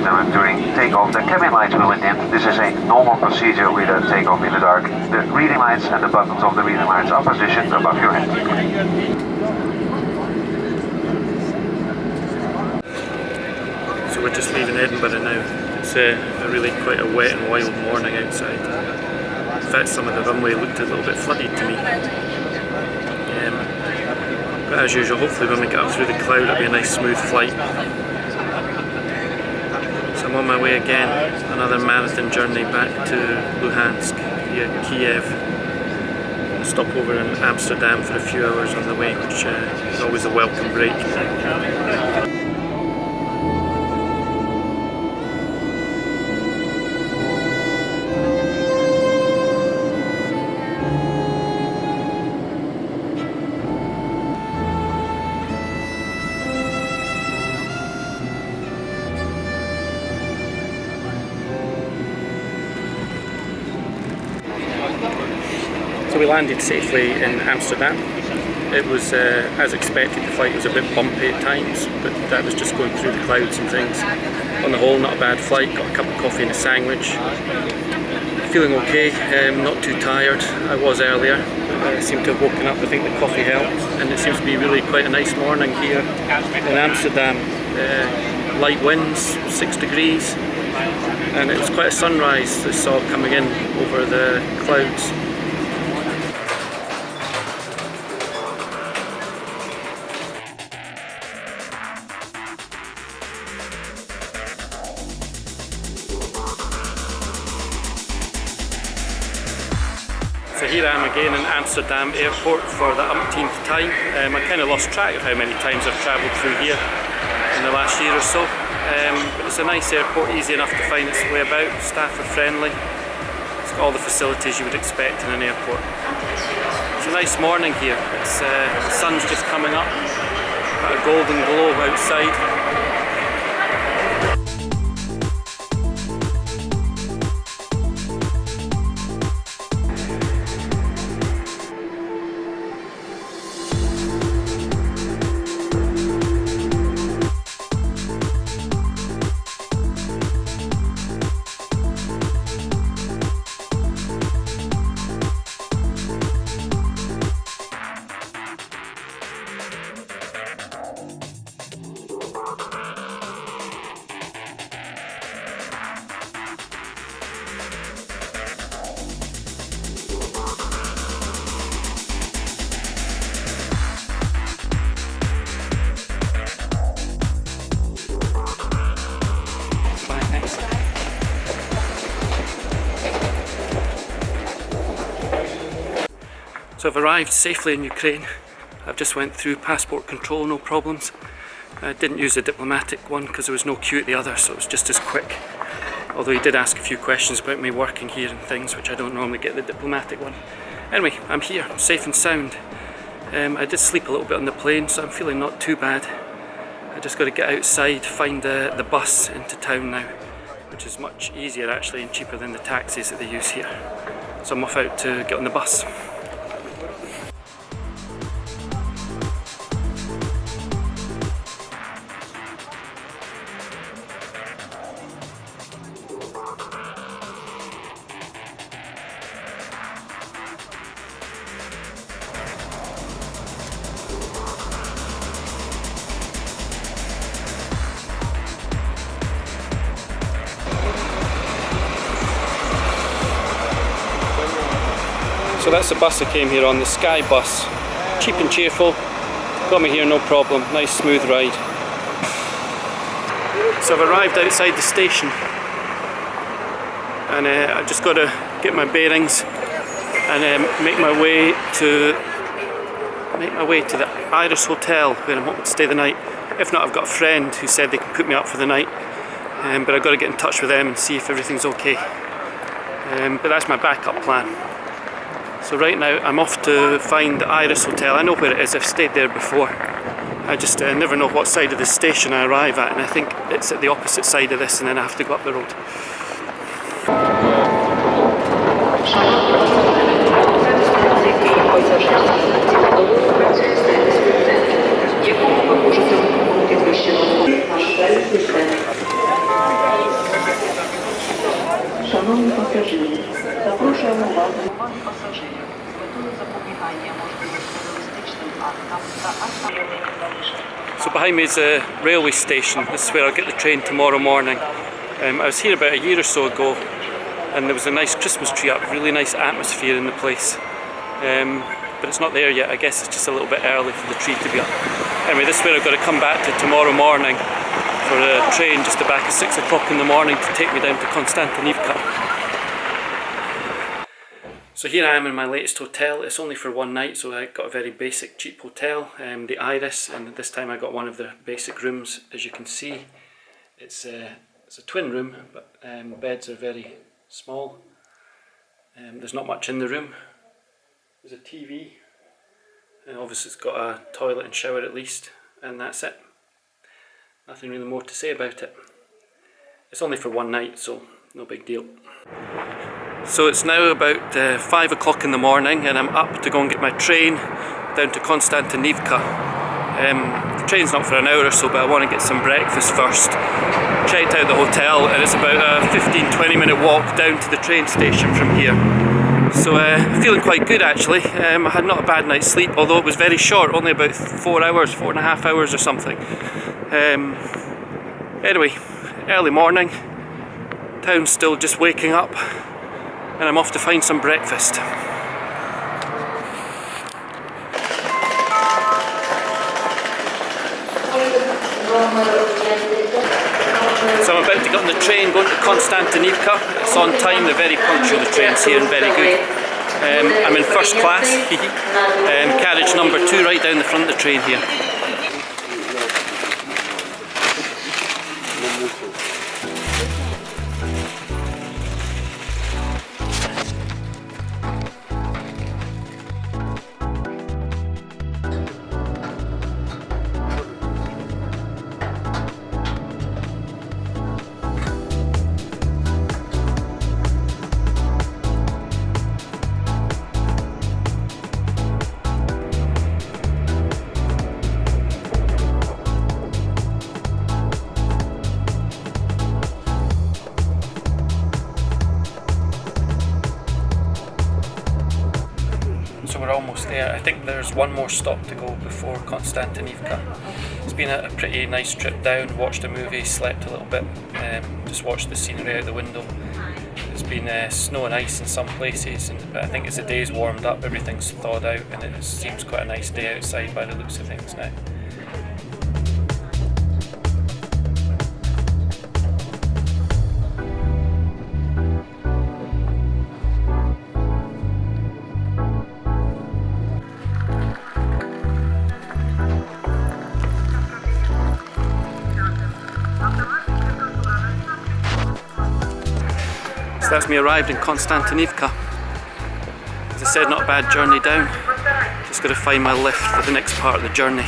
during takeoff, the cabin lights will be dimmed. This is a normal procedure with a takeoff in the dark. The reading lights and the buttons of the reading lights are positioned above your head. So we're just leaving Edinburgh now. It's really quite a wet and wild morning outside. In fact, some of the runway looked a little bit flooded to me. But as usual, hopefully when we get up through the cloud it'll be a nice smooth flight. So I'm on my way again, another marathon journey back to Luhansk via Kiev. I'll stop over in Amsterdam for a few hours on the way, which is always a welcome break. So we landed safely in Amsterdam. It was, as expected, the flight was a bit bumpy at times, but that was just going through the clouds and things. On the whole, not a bad flight. Got a cup of coffee and a sandwich. Feeling okay, not too tired. I was earlier. I seem to have woken up. I think the coffee helped, and it seems to be really quite a nice morning here in Amsterdam. Light winds, 6 degrees, and it was quite a sunrise that saw coming in over the clouds. So here I am again in Amsterdam airport for the umpteenth time. I kind of lost track of how many times I've travelled through here in the last year or so. But it's a nice airport, easy enough to find its way about. Staff are friendly. It's got all the facilities you would expect in an airport. It's a nice morning here. It's, the sun's just coming up. Got a golden glow outside. So I've arrived safely in Ukraine. I've just went through passport control, no problems. I didn't use a diplomatic one because there was no queue at the other, so it was just as quick. Although he did ask a few questions about me working here and things, which I don't normally get the diplomatic one. Anyway, I'm here, safe and sound. I did sleep a little bit on the plane, so I'm feeling not too bad. I just got to get outside, find the bus into town now, which is much easier actually and cheaper than the taxis that they use here. So I'm off out to get on the bus. So that's the bus I came here on, the Sky bus. Cheap and cheerful, got me here no problem, nice smooth ride. So I've arrived outside the station and I've just got to get my bearings and make my way to the Iris Hotel where I'm hoping to stay the night. If not, I've got a friend who said they can put me up for the night, but I've got to get in touch with them and see if everything's okay. But that's my backup plan. So right now I'm off to find the Iris Hotel. I know where it is, I've stayed there before. I just never know what side of the station I arrive at, and I think it's at the opposite side of this and then I have to go up the road. пасажирів. Запрошуємо увагу. Уваги пасажирів. З метою запобігання можливим терористичним актам та актам. So behind me is a railway station. This is where I'll get the train tomorrow morning. I was here about a year or so ago and there was a nice Christmas tree up, really nice atmosphere in the place. But it's not there yet. I guess it's just a little bit early for the tree to be up. Anyway, this is where I've got to come back to tomorrow morning for a train just back at 6 o'clock in the morning to take me down to Konstantinivka. So here I am in my latest hotel. It's only for one night, so I got a very basic cheap hotel, the Iris, and this time I got one of the basic rooms. As you can see, it's a twin room, but beds are very small. There's not much in the room. There's a TV, and obviously it's got a toilet and shower at least, and that's it. Nothing really more to say about it. It's only for one night, so no big deal. So it's now about 5 o'clock in the morning and I'm up to go and get my train down to Konstantinivka. The train's not for an hour or so, but I want to get some breakfast first. Checked out the hotel and it's about a 15-20 minute walk down to the train station from here. So feeling quite good actually. I had not a bad night's sleep, although it was very short, only about 4 hours, 4.5 hours or something. Anyway, early morning, town's still just waking up. And I'm off to find some breakfast. So I'm about to get on the train going to Konstantinivka. It's on time, they're very punctual, the trains here, and very good. I'm in first class, carriage number 2 right down the front of the train here. So we're almost there. I think there's one more stop to go before Konstantinivka. It's been a pretty nice trip down, watched a movie, slept a little bit, just watched the scenery out the window. There's been snow and ice in some places, but I think as the day's warmed up, everything's thawed out and it seems quite a nice day outside by the looks of things now. So that's me arrived in Konstantinivka. As I said, not a bad journey down. Just got to find my lift for the next part of the journey.